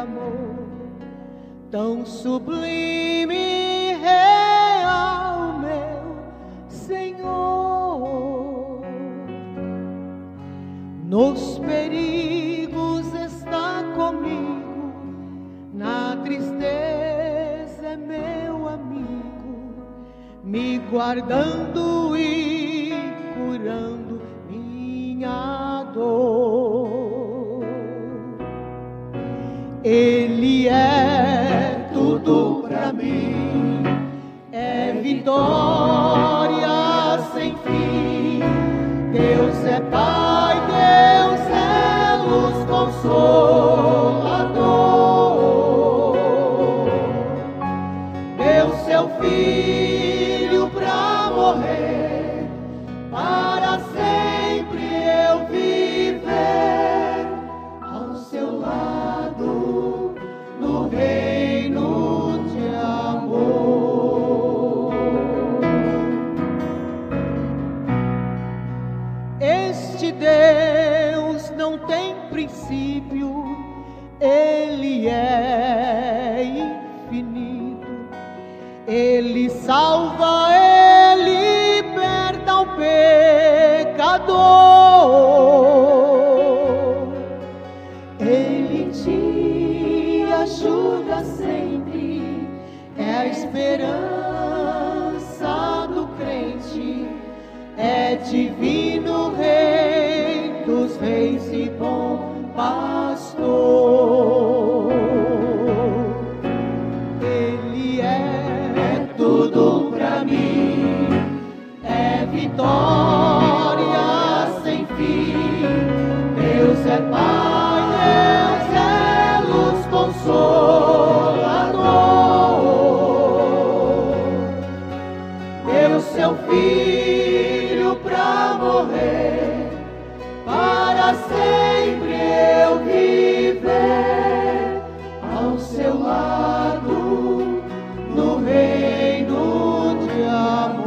amor tão sublime e real, meu Senhor. Nos perigos está comigo, na tristeza é meu amigo, me guardando e curando minha dor. Ele é tudo pra mim, é vitória sem fim. Deus é Pai, Deus é luz consolador. Deu seu Filho pra morrer, para sempre eu viver ao seu lado no reino de amor. Este Deus não tem princípio, Ele é infinito. Ele salva, Ele liberta o pecador. Ele te ajuda sempre, é a esperança do crente, é divino Rei dos reis e bom pastor. Ele é tudo pra mim, é vitória sem fim. Deus é Pai, Deus é luz consolador. Deu seu Filho pra morrer, para sempre eu viver ao seu lado no reino de amor.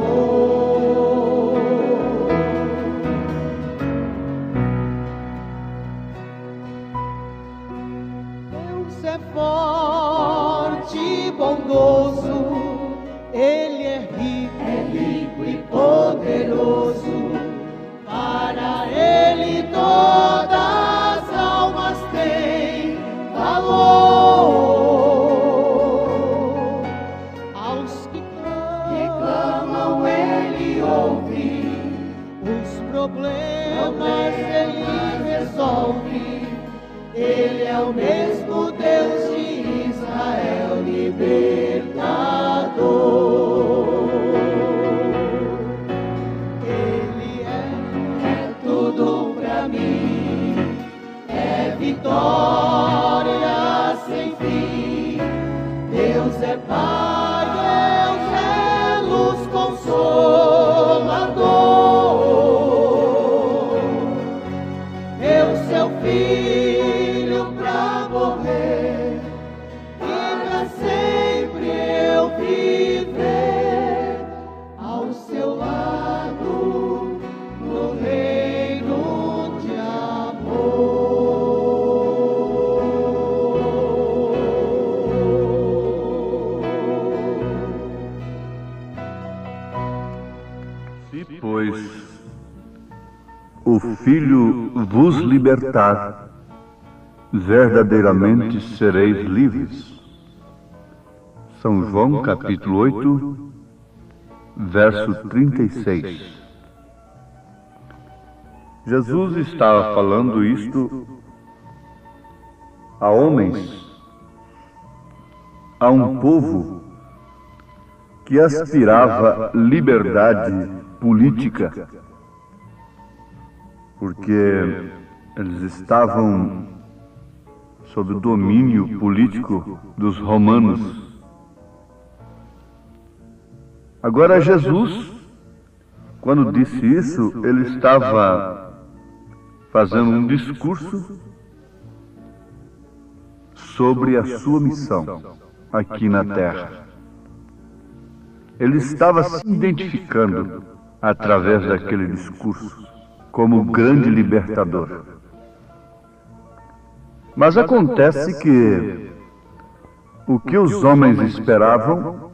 Deus é forte e bondoso, Ele é rico e poderoso. Para Ele todas as almas têm valor. Aos que clamam Ele ouve, os problemas Ele resolve. Ele é o mesmo Deus de Israel, libertador. Vitória sem fim. Deus é Pai, Deus é luz consolador. Deu seu Filho pra morrer, e pra sempre eu viver ao seu lado no reino de amor. Pois o Filho vos libertar, verdadeiramente sereis livres. São João capítulo 8, verso 36. Jesus estava falando isto a homens, a um povo que aspirava liberdade política, porque eles estavam sob o domínio político dos romanos. Agora Jesus, quando disse isso, ele estava fazendo um discurso sobre a sua missão aqui na terra. Ele estava se identificando através daquele discurso como o grande libertador. Mas acontece que o que os homens esperavam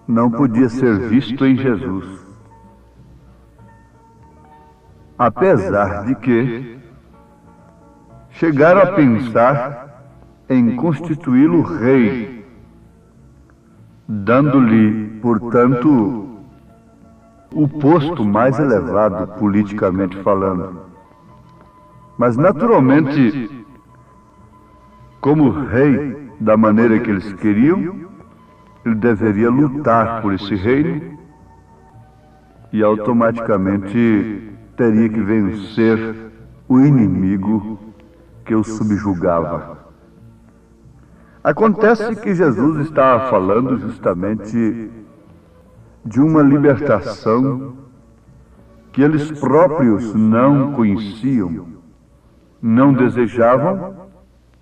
não podia ser visto em Jesus. Apesar de que chegaram a pensar em constituí-lo rei, dando-lhe, portanto, o posto mais elevado politicamente falando. Mas, naturalmente, como rei da maneira que eles queriam, ele deveria lutar por esse reino e automaticamente teria que vencer o inimigo que o subjugava. Acontece que Jesus estava falando justamente de uma libertação que eles próprios não conheciam, não desejavam,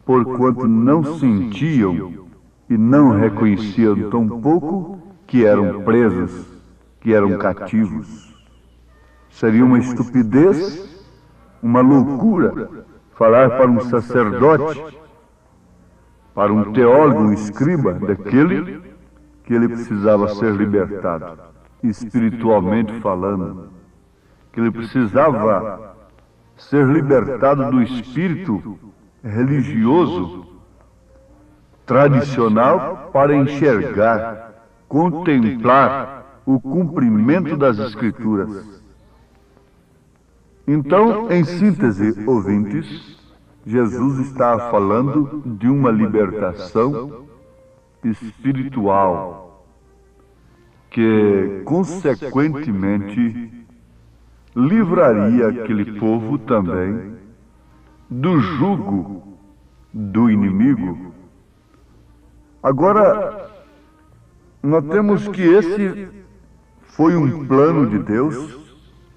porquanto não sentiam e não reconheciam tampouco que eram presos, que eram cativos. Seria uma estupidez, uma loucura, falar para um sacerdote, para um teólogo, um escriba, daquele que ele precisava ser libertado, espiritualmente falando, que ele precisava ser libertado do espírito religioso, tradicional, para enxergar, contemplar o cumprimento das Escrituras. Então, em síntese, ouvintes, Jesus está falando de uma libertação espiritual que, consequentemente, livraria aquele povo também do jugo do inimigo. Agora, notemos que esse foi um plano de Deus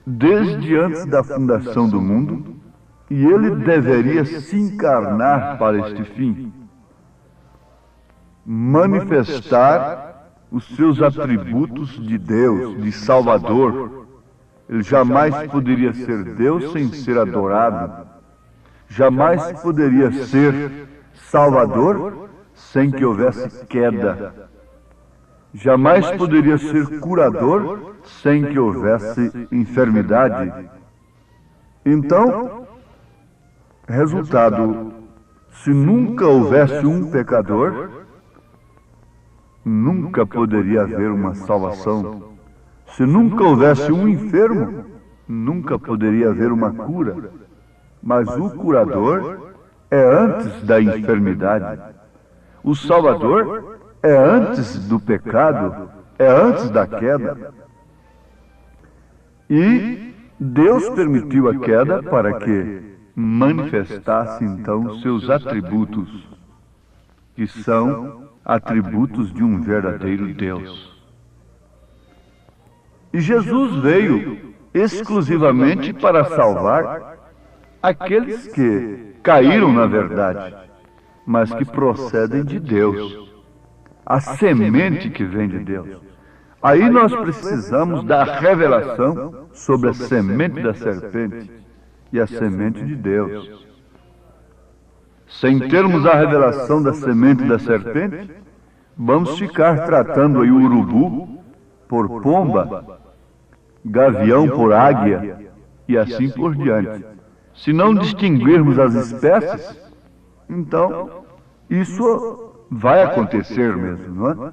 desde antes da fundação do mundo, e ele deveria se encarnar para este fim, manifestar os seus atributos de Deus, de Salvador. Ele jamais poderia ser Deus sem ser adorado, jamais poderia ser Salvador sem que houvesse queda, jamais poderia ser curador sem que houvesse enfermidade. Então, resultado, se nunca houvesse um pecador, nunca poderia haver uma salvação. Se nunca houvesse um enfermo, nunca poderia haver uma cura. Mas o curador é antes da enfermidade. O Salvador é antes do pecado, é antes da queda. E Deus permitiu a queda para que manifestasse então seus atributos, que são atributos de um verdadeiro Deus. E Jesus veio exclusivamente para salvar aqueles que caíram na verdade, mas que procedem de Deus, a semente que vem de Deus. Aí nós precisamos da revelação sobre a semente da serpente e a semente de Deus. Sem termos a revelação da semente da serpente, vamos ficar tratando aí o urubu por pomba, gavião por águia e assim por diante. Se não distinguirmos as espécies, então isso vai acontecer mesmo, não é?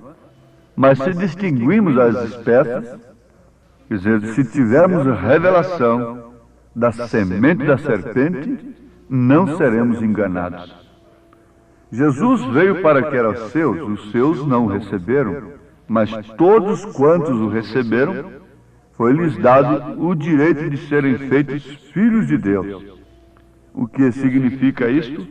Mas se distinguirmos as espécies, quer dizer, se tivermos revelação da semente da serpente, não seremos enganados. Jesus veio para que eram seus, os seus não o receberam, mas todos quantos o receberam, foi-lhes dado o direito de serem feitos filhos de Deus. O que significa isto?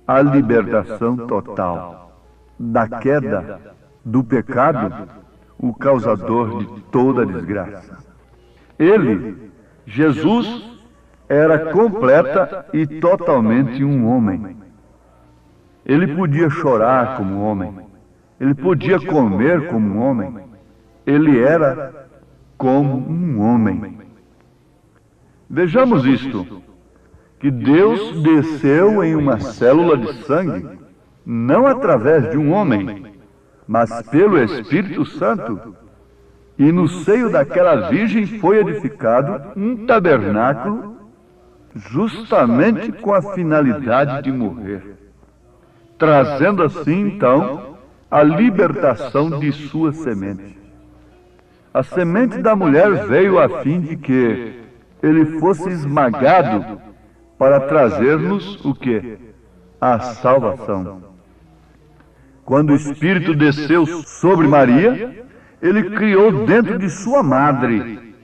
A libertação total da queda, do pecado, o causador de toda a desgraça. Ele, Jesus, era completa e totalmente um homem. Ele podia chorar como homem, ele podia comer como um homem, ele era como um homem. Vejamos isto. que Deus desceu em uma célula de sangue, não através de um homem, mas pelo Espírito Santo, e no seio daquela virgem foi edificado um tabernáculo justamente com a finalidade de morrer, trazendo assim, então, a libertação de sua semente. A semente da mulher veio a fim de que ele fosse esmagado para trazer-nos o quê? A salvação. Quando o Espírito desceu sobre Maria, ele criou dentro de sua madre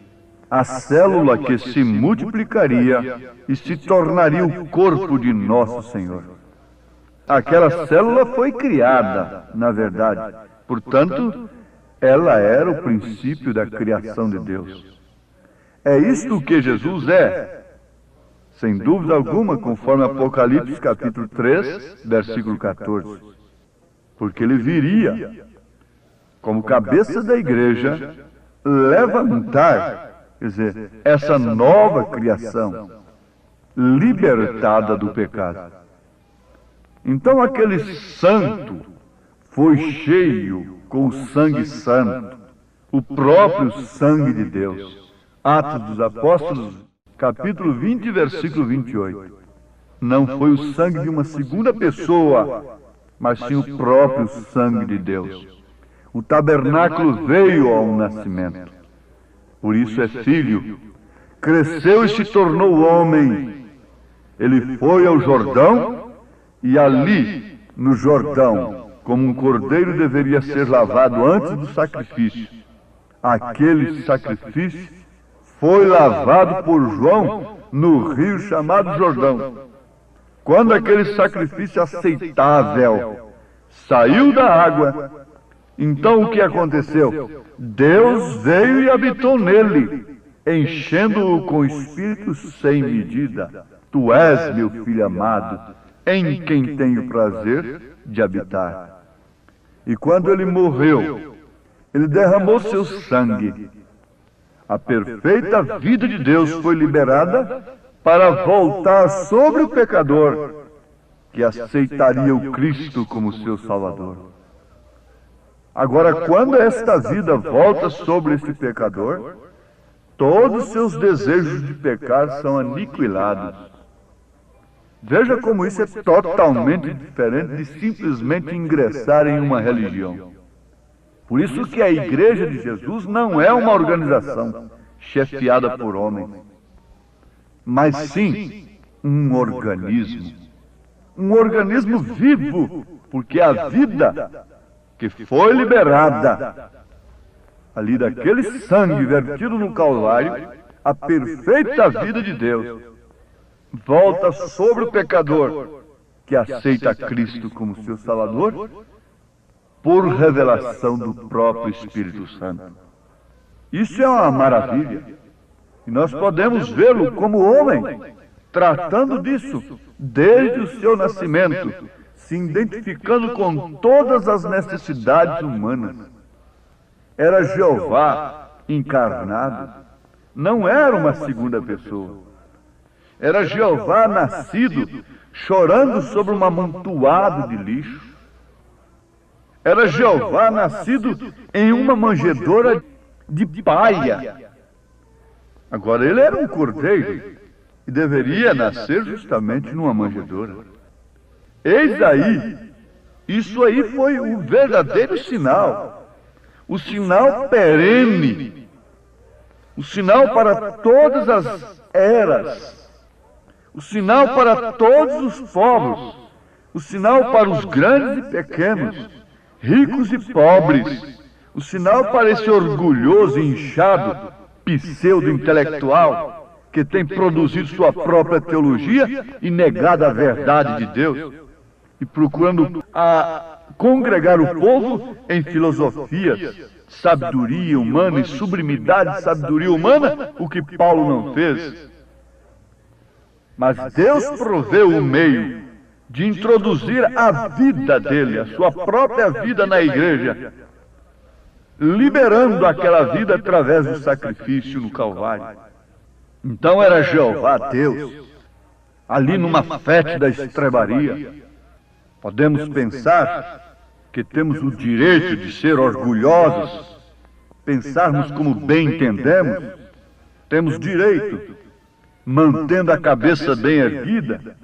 a célula que se multiplicaria e se tornaria o corpo de nosso Senhor. Aquela célula foi criada, na verdade. Portanto, ela era o princípio da criação de Deus. É isto que Jesus é, sem dúvida alguma, conforme Apocalipse capítulo 3, versículo 14. Porque ele viria, como cabeça da igreja, levantar, quer dizer, essa nova criação, libertada do pecado. Então aquele santo foi cheio com o sangue santo, o próprio sangue de Deus. Atos dos Apóstolos, capítulo 20, versículo 28. Não foi o sangue de uma segunda pessoa, mas sim o próprio sangue de Deus. O tabernáculo veio ao nascimento. Por isso é filho. Cresceu e se tornou homem. Ele foi ao Jordão e ali, no Jordão, como um cordeiro deveria ser lavado antes do sacrifício. Aquele sacrifício foi lavado por João no rio chamado Jordão. Quando aquele sacrifício aceitável saiu da água, então o que aconteceu? Deus veio e habitou nele, enchendo-o com o Espírito sem medida. Tu és meu filho amado, em quem tenho prazer de habitar. E quando ele morreu, ele derramou seu sangue. A perfeita vida de Deus foi liberada para voltar sobre o pecador que aceitaria o Cristo como seu Salvador. Agora, quando esta vida volta sobre esse pecador, todos seus desejos de pecar são aniquilados. Veja como isso é totalmente diferente de simplesmente ingressar em uma religião. Por isso que a Igreja de Jesus não é uma organização chefiada por homens, mas sim um organismo vivo, porque a vida que foi liberada ali daquele sangue vertido no Calvário, a perfeita vida de Deus, volta sobre o pecador que aceita Cristo como seu Salvador por revelação do próprio Espírito Santo. Isso é uma maravilha. E nós podemos vê-lo como homem, tratando disso desde o seu nascimento, se identificando com todas as necessidades humanas. Era Jeová encarnado, não era uma segunda pessoa. Era Jeová nascido, chorando sobre um amontoado de lixo. Era Jeová nascido em uma manjedoura de palha. Agora, ele era um cordeiro e deveria nascer justamente numa manjedoura. Eis aí, isso aí foi o verdadeiro sinal, o sinal perene, o sinal para todas as eras, o sinal para todos os povos, o sinal para os grandes e pequenos, ricos e pobres, o sinal para esse orgulhoso e inchado pseudo-intelectual que tem produzido sua própria teologia e negado a verdade de Deus e procurando congregar o povo em filosofias, sabedoria humana e sublimidade de sabedoria humana, o que Paulo não fez. Mas Deus proveu o meio de introduzir a vida dele, a sua própria vida na igreja, liberando aquela vida através do sacrifício no Calvário. Então era Jeová Deus, ali numa fétida estrebaria. Podemos pensar que temos o direito de ser orgulhosos, pensarmos como bem entendemos, temos direito, mantendo a cabeça bem erguida,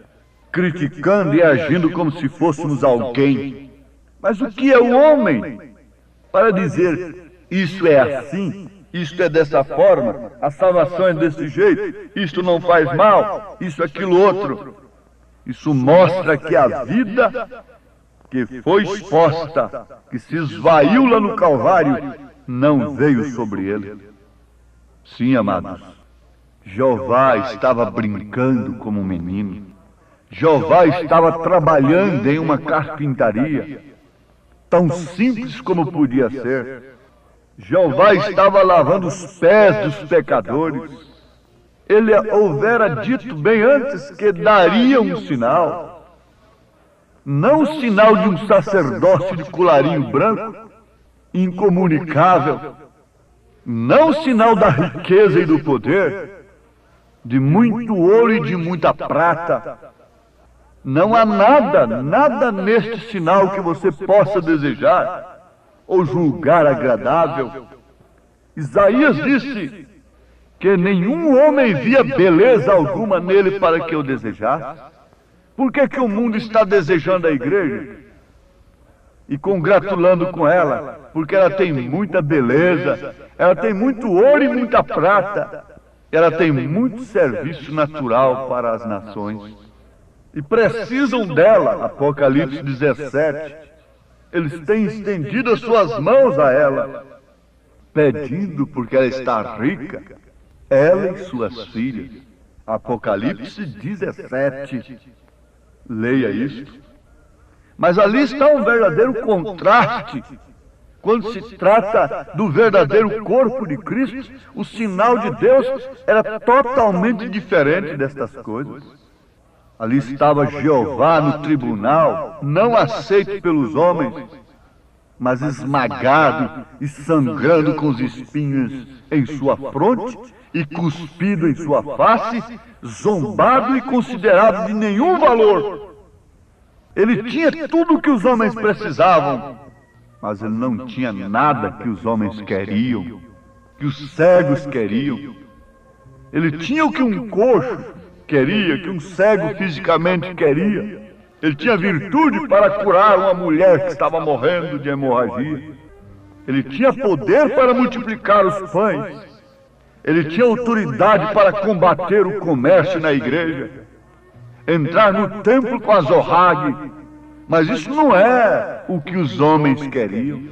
criticando e agindo como se fôssemos alguém. Mas o que é o homem para dizer isso é assim, isto é dessa forma, a salvação é desse jeito, isto não faz mal, isso, aquilo, outro? Isso mostra que a vida que foi exposta, que se esvaiu lá no Calvário, não veio sobre ele. Sim, amados, Jeová estava brincando como um menino. Jeová estava trabalhando em uma carpintaria, tão simples como podia ser. Jeová estava lavando os pés dos pecadores. Ele houvera dito bem antes que daria um sinal. Não o sinal de um sacerdócio de colarinho branco, incomunicável. Não o sinal da riqueza e do poder, de muito ouro e de muita prata. Não há nada neste sinal que você possa desejar ou julgar agradável. Isaías disse que nenhum homem via beleza alguma nele para que eu desejasse. Por que o mundo está desejando a igreja e congratulando com ela? Porque ela tem muita beleza, ela tem muito ouro e muita prata, ela tem muito serviço natural para as nações. E precisam dela, Apocalipse 17. Eles têm estendido as suas mãos a ela, pedindo porque ela está rica, ela e suas filhas. Apocalipse 17. Leia isto. Mas ali está um verdadeiro contraste. Quando se trata do verdadeiro corpo de Cristo, o sinal de Deus era totalmente diferente destas coisas. Ali estava Jeová no tribunal, não aceito pelos homens, mas esmagado e sangrando com os espinhos em sua fronte e cuspido em sua face, zombado e considerado de nenhum valor. Ele tinha tudo o que os homens precisavam, mas ele não tinha nada que os homens queriam, que os cegos queriam. Ele tinha o que um coxo queria, que um cego fisicamente queria. Ele tinha virtude para curar uma mulher que estava morrendo de hemorragia. Ele tinha poder para multiplicar os pães. Ele tinha autoridade para combater o comércio na igreja, entrar no templo com a zorrague. Mas isso não é o que os homens queriam.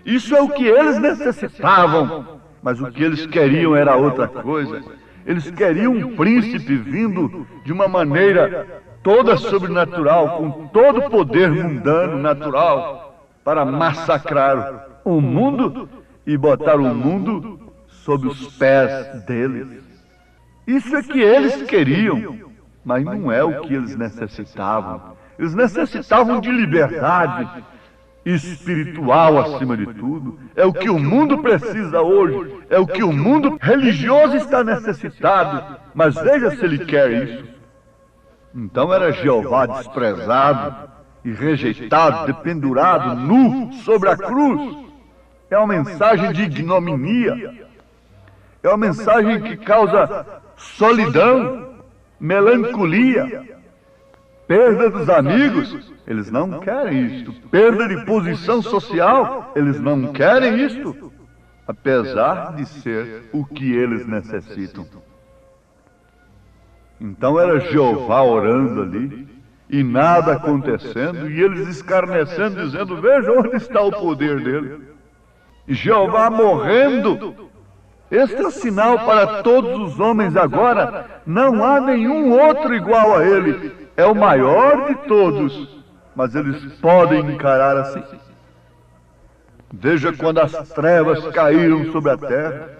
Isso é o que eles necessitavam. Mas o que eles queriam era outra coisa. Eles queriam um príncipe vindo de uma maneira toda sobrenatural, com todo o poder mundano, natural, para massacrar o mundo e botar o mundo sob os pés deles. Isso é que eles queriam, mas não é o que eles necessitavam. Eles necessitavam de liberdade espiritual acima de tudo. É o que o mundo precisa hoje. É o que o mundo religioso está necessitado. Mas veja se ele quer isso. Então era Jeová desprezado e rejeitado, dependurado, nu, sobre a cruz. É uma mensagem de ignominia. É uma mensagem que causa solidão, melancolia, perda dos amigos. Eles não querem isto. Perda de posição social. Eles não querem isto. Apesar de ser o que eles necessitam. Então era Jeová orando ali, e nada acontecendo, e eles escarnecendo, dizendo, veja onde está o poder dele. E Jeová morrendo. Este é o sinal para todos os homens agora. Não há nenhum outro igual a ele. É o maior de todos. Mas eles podem encarar assim. Veja quando as trevas caíram sobre a terra.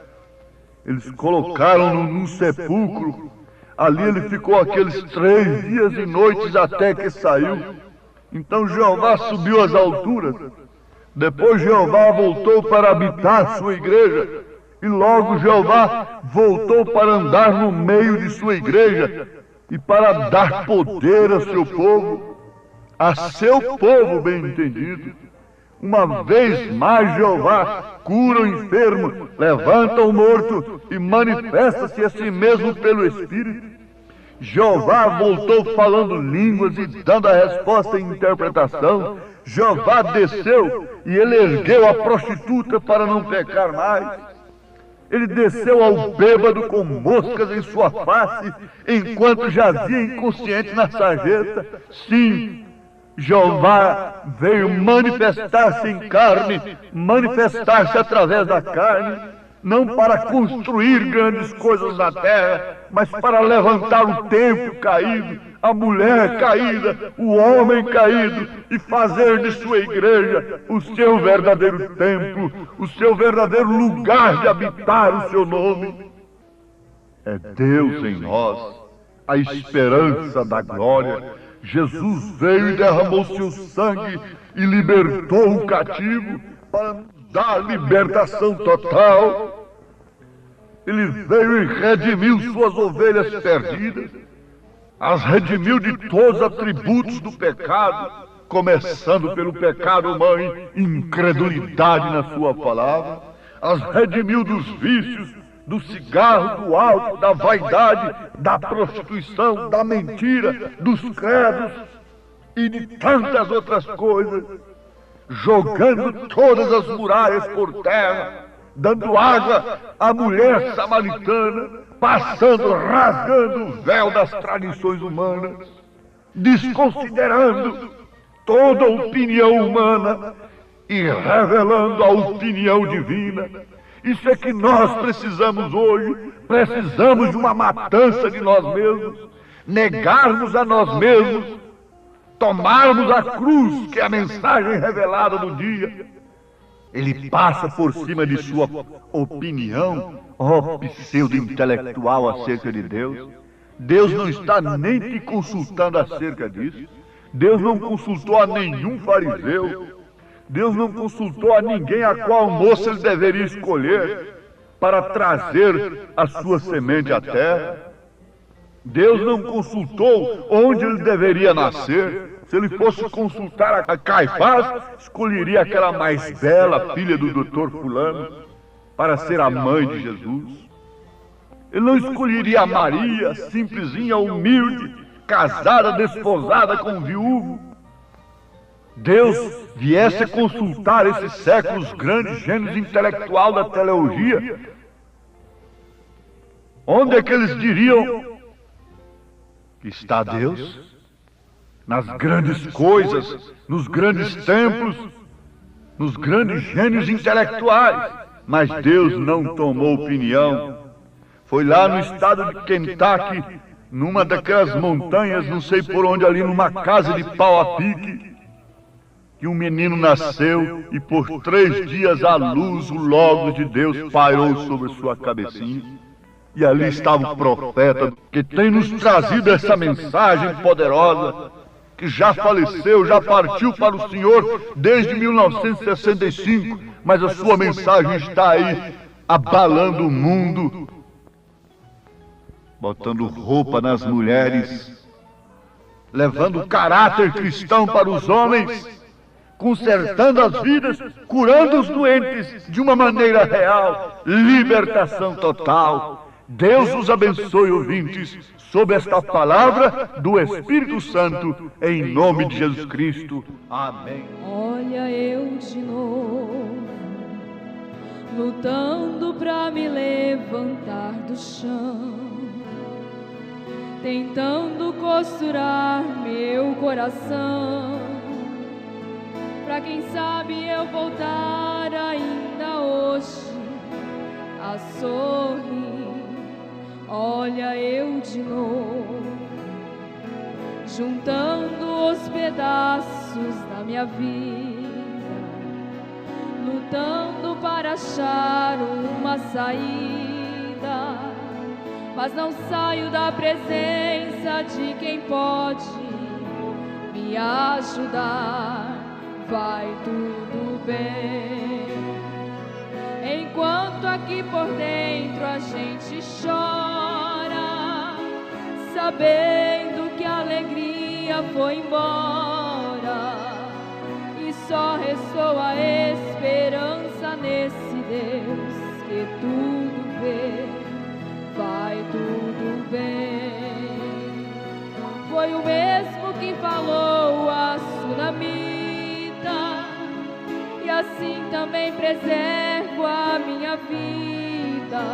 Eles colocaram-no num sepulcro. Ali ele ficou aqueles 3 dias e noites até que saiu. Então Jeová subiu às alturas. Depois Jeová voltou para habitar sua igreja. E logo Jeová voltou para andar no meio de sua igreja, e para dar poder a seu povo bem entendido. Uma vez mais Jeová cura o enfermo, levanta o morto e manifesta-se a si mesmo pelo Espírito. Jeová voltou falando línguas e dando a resposta em interpretação. Jeová desceu e ele ergueu a prostituta para não pecar mais. Ele desceu ao bêbado com moscas em sua face, enquanto jazia inconsciente na sarjeta. Sim, Jeová veio manifestar-se em carne, manifestar-se através da carne, não para construir grandes coisas na terra, mas para levantar o templo caído, a mulher caída, o homem caído, e fazer de sua igreja o seu verdadeiro templo, o seu verdadeiro lugar de habitar o seu nome. É Deus em nós, a esperança da glória. Jesus veio e derramou seu sangue e libertou o cativo para nos dar libertação total. Ele veio e redimiu suas ovelhas perdidas, as redimiu de todos os atributos do pecado, começando pelo pecado mãe, incredulidade na sua palavra, as redimiu dos vícios, do cigarro, do álcool, da vaidade, da prostituição, da mentira, dos credos e de tantas outras coisas, jogando todas as muralhas por terra, dando água à mulher samaritana, passando, rasgando o véu das tradições humanas, desconsiderando toda a opinião humana e revelando a opinião divina. Isso é que nós precisamos hoje. Precisamos de uma matança de nós mesmos, negarmos a nós mesmos, tomarmos a cruz, que é a mensagem revelada no dia. Ele passa por cima de sua opinião, pseudo-intelectual acerca de Deus. Deus não está nem te consultando acerca disso. Deus não consultou a nenhum fariseu. Deus não consultou a ninguém a qual moça ele deveria escolher para trazer a sua semente à terra. Deus não consultou onde ele deveria nascer. Se ele fosse consultar a Caifás, escolheria aquela mais bela filha do doutor fulano para ser a mãe de Jesus. Ele não escolheria a Maria, simplesinha, humilde, casada, desposada com um viúvo. Deus viesse a consultar esses séculos grandes gênios intelectual da teologia, onde é que eles diriam que está Deus? Nas grandes coisas, nos grandes templos, nos grandes gênios intelectuais. Mas Deus não tomou opinião. Foi lá no estado de Kentucky, numa daquelas montanhas, não sei por onde, ali numa casa de pau a pique, que um menino nasceu e por 3 dias a luz, o Logos de Deus pairou sobre sua cabecinha. E ali estava o profeta que tem nos trazido essa mensagem poderosa, que já faleceu, já partiu para o Senhor desde 1965, mas a sua mensagem está aí, abalando o mundo, botando roupa nas mulheres, levando o caráter cristão para os homens, consertando as vidas, curando os doentes de uma maneira real, libertação total. Deus os abençoe, ouvintes, sob esta palavra do Espírito Santo, em nome de Jesus Cristo. Amém. Olha eu de novo, lutando pra me levantar do chão, tentando costurar meu coração, pra quem sabe eu voltar ainda hoje a sorrir. Olha eu de novo, juntando os pedaços da minha vida, lutando para achar uma saída, mas não saio da presença de quem pode me ajudar. Vai tudo bem, enquanto aqui por dentro a gente chora, sabendo que a alegria foi embora e só restou a esperança nesse Deus que tudo vê. Vai tudo bem. Foi o mesmo que falou a sunamita, e assim também preservo a minha vida.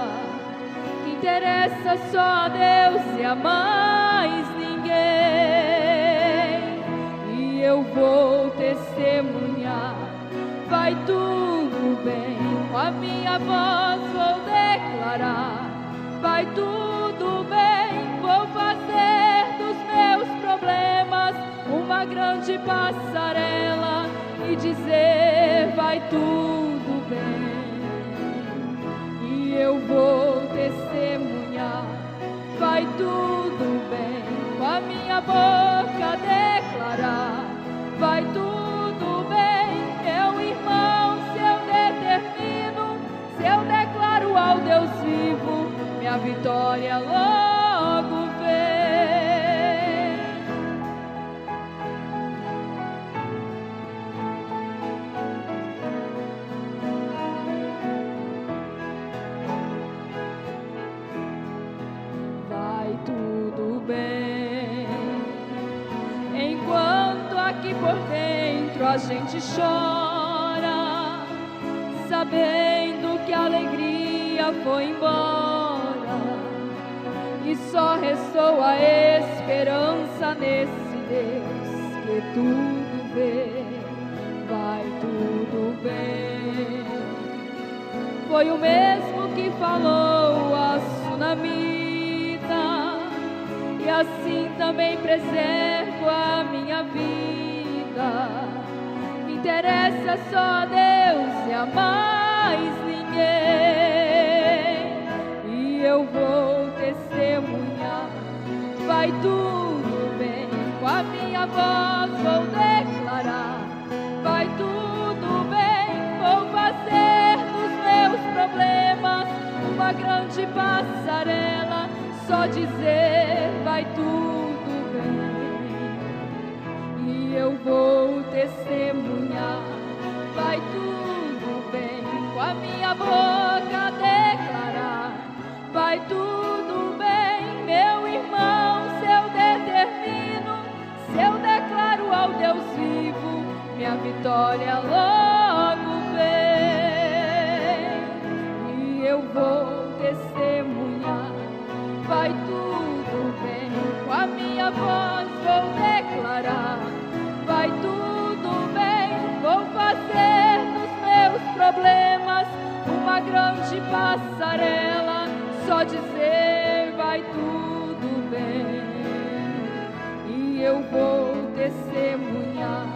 Que interessa só a Deus e a mais ninguém. E eu vou testemunhar, vai tudo bem. Com a minha voz vou declarar, vai tudo bem. Vou fazer dos meus problemas uma grande passarela e dizer, vai tudo bem. E eu vou testemunhar, vai tudo bem. Com a minha boca declarar, vai tudo bem. Meu irmão, se eu determino, se eu declaro ao Deus vivo, minha vitória logo vem. Vai tudo bem. Enquanto aqui por dentro a gente chora, sabendo que a alegria foi embora e só restou a esperança nesse Deus que tudo vê. Vai tudo bem. Foi o mesmo que falou a sunamita, e assim também preservo a minha vida. Interessa só a Deus e a mais ninguém. E eu vou testemunhar, vai tudo bem. Com a minha voz vou declarar, vai tudo bem. Vou fazer dos meus problemas uma grande passarela, só dizer, vai tudo bem. E eu vou testemunhar, vai tudo bem. Com a minha boca declarar, vai tudo bem. Meu irmão, se eu determino, se eu declaro ao Deus vivo, minha vitória logo vem. E eu vou testemunhar, vai tudo bem. Com a minha voz vou declarar, vai tudo bem. Vou fazer dos meus problemas uma grande passarela, só dizer, vai tudo bem. E eu vou testemunhar,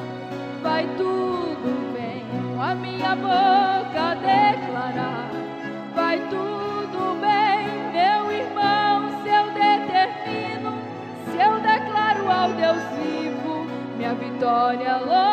vai tudo bem. Com a minha boca declarar, vai tudo bem. Meu irmão, se eu determino, se eu declaro ao Deus vivo, minha vitória logo